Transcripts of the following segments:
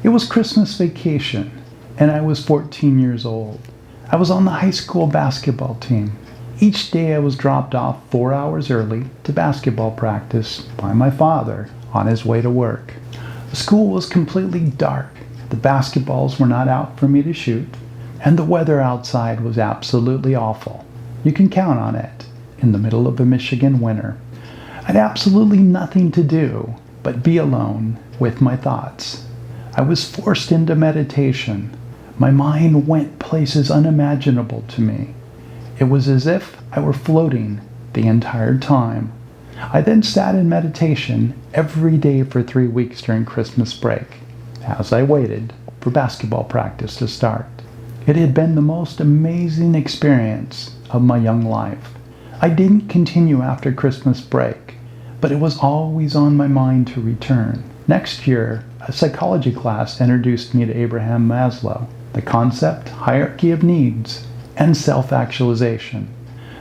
It was Christmas vacation, and I was 14 years old. I was on the high school basketball team. Each day I was dropped off 4 hours early to basketball practice by my father on his way to work. The school was completely dark. The basketballs were not out for me to shoot, and the weather outside was absolutely awful. You can count on it in the middle of a Michigan winter. I had absolutely nothing to do but be alone with my thoughts. I was forced into meditation. My mind went places unimaginable to me. It was as if I were floating the entire time. I then sat in meditation every day for 3 weeks during Christmas break, as I waited for basketball practice to start. It had been the most amazing experience of my young life. I didn't continue after Christmas break, but it was always on my mind to return. Next year, a psychology class introduced me to Abraham Maslow, the concept, hierarchy of needs, and self-actualization.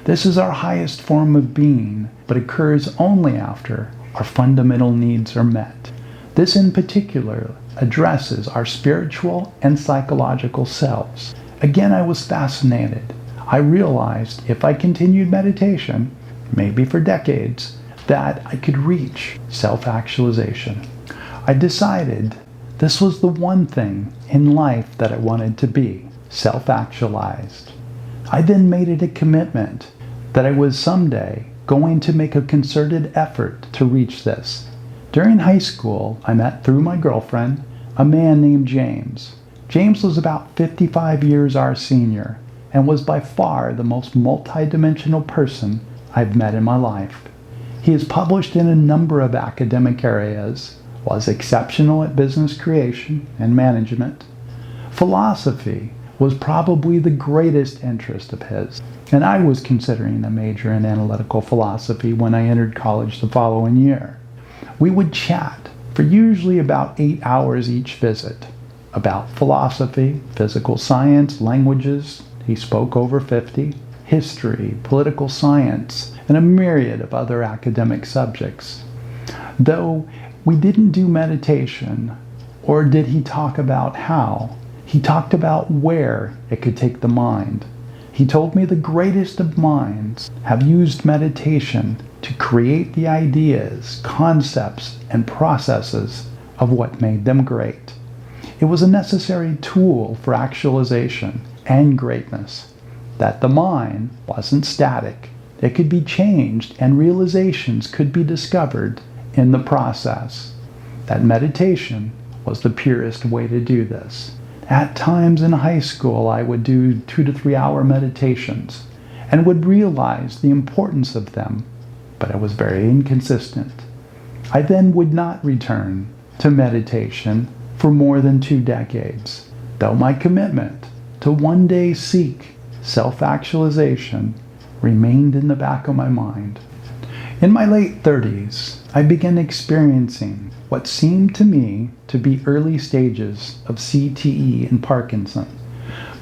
This is our highest form of being, but occurs only after our fundamental needs are met. This in particular addresses our spiritual and psychological selves. Again, I was fascinated. I realized if I continued meditation, maybe for decades, that I could reach self-actualization. I decided this was the one thing in life that I wanted to be, self-actualized. I then made it a commitment that I was someday going to make a concerted effort to reach this. During high school, I met through my girlfriend a man named James. James was about 55 years our senior and was by far the most multidimensional person I've met in my life. He is published in a number of academic areas, was exceptional at business creation and management. Philosophy was probably the greatest interest of his, and I was considering a major in analytical philosophy when I entered college the following year. We would chat for usually about 8 hours each visit about philosophy, physical science, languages, he spoke over 50, history, political science, and a myriad of other academic subjects. Though we didn't do meditation, or did he talk about how, he talked about where it could take the mind. He told me the greatest of minds have used meditation to create the ideas, concepts, and processes of what made them great. It was a necessary tool for actualization and greatness, that the mind wasn't static. It could be changed and realizations could be discovered in the process. That meditation was the purest way to do this. At times in high school, I would do 2 to 3 hour meditations and would realize the importance of them, but I was very inconsistent. I then would not return to meditation for more than 2 decades, though my commitment to one day seek self-actualization remained in the back of my mind. In my late 30s, I began experiencing what seemed to me to be early stages of CTE and Parkinson's.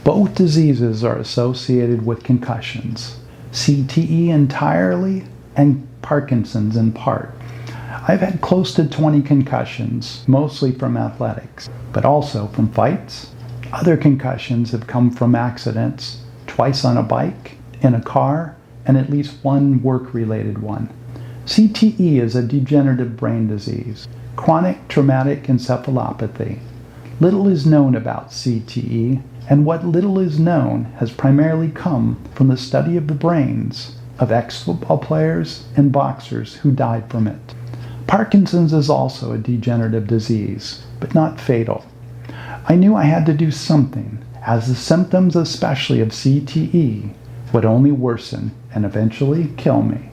Both diseases are associated with concussions, CTE entirely and Parkinson's in part. I've had close to 20 concussions, mostly from athletics, but also from fights. Other concussions have come from accidents, twice on a bike, in a car, and at least one work-related one. CTE is a degenerative brain disease, chronic traumatic encephalopathy. Little is known about CTE, and what little is known has primarily come from the study of the brains of ex-football players and boxers who died from it. Parkinson's is also a degenerative disease, but not fatal. I knew I had to do something, as the symptoms, especially of CTE, would only worsen and eventually kill me.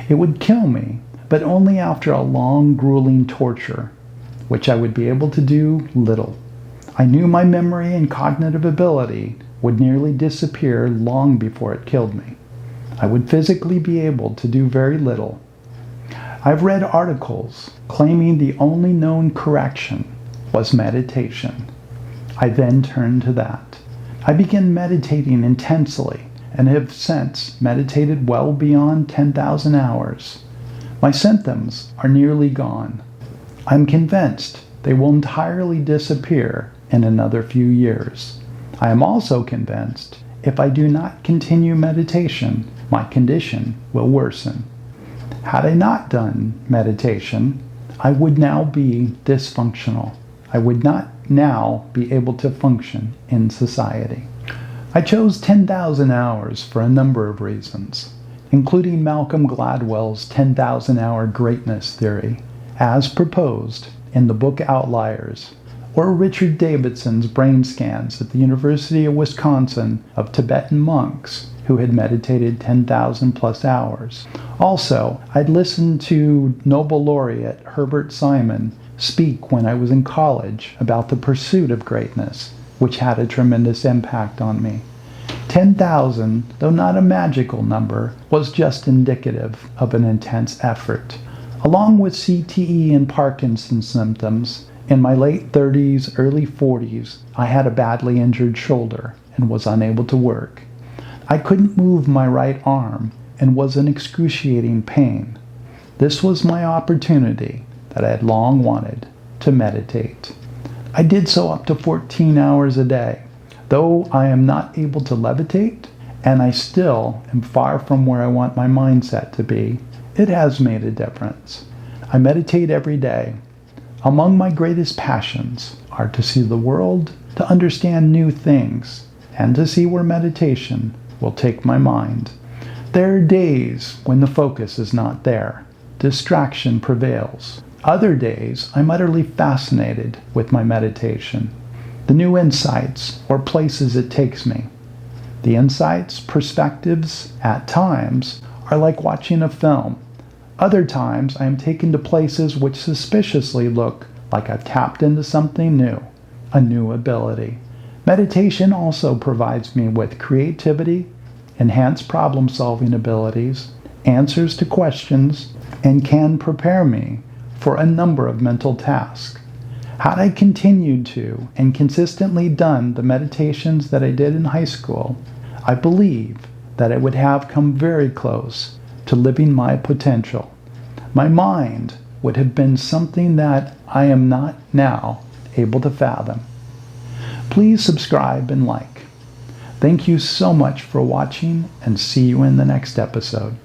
It would kill me, but only after a long, grueling torture, which I would be able to do little. I knew my memory and cognitive ability would nearly disappear long before it killed me. I would physically be able to do very little. I've read articles claiming the only known correction was meditation. I then turned to that. I began meditating intensely and have since meditated well beyond 10,000 hours. My symptoms are nearly gone. I'm convinced they will entirely disappear in another few years. I am also convinced if I do not continue meditation, my condition will worsen. Had I not done meditation, I would now be dysfunctional. I would not now be able to function in society. I chose 10,000 hours for a number of reasons, including Malcolm Gladwell's 10,000 hour greatness theory, as proposed in the book Outliers, or Richard Davidson's brain scans at the University of Wisconsin of Tibetan monks who had meditated 10,000 plus hours. Also, I'd listened to Nobel laureate Herbert Simon speak when I was in college about the pursuit of greatness, which had a tremendous impact on me. 10,000, though not a magical number, was just indicative of an intense effort. Along with CTE and Parkinson's symptoms, in my late 30s, early 40s, I had a badly injured shoulder and was unable to work. I couldn't move my right arm and was in excruciating pain. This was my opportunity that I had long wanted to meditate. I did so up to 14 hours a day. Though I am not able to levitate, and I still am far from where I want my mindset to be, it has made a difference. I meditate every day. Among my greatest passions are to see the world, to understand new things, and to see where meditation will take my mind. There are days when the focus is not there. Distraction prevails. Other days I'm utterly fascinated with my meditation, the new insights or places it takes me. The insights, perspectives, at times, are like watching a film. Other times I am taken to places which suspiciously look like I've tapped into something new, a new ability. Meditation also provides me with creativity, enhanced problem-solving abilities, answers to questions, and can prepare me for a number of mental tasks. Had I continued to and consistently done the meditations that I did in high school, I believe that I would have come very close to living my potential. My mind would have been something that I am not now able to fathom. Please subscribe and like. Thank you so much for watching, and see you in the next episode.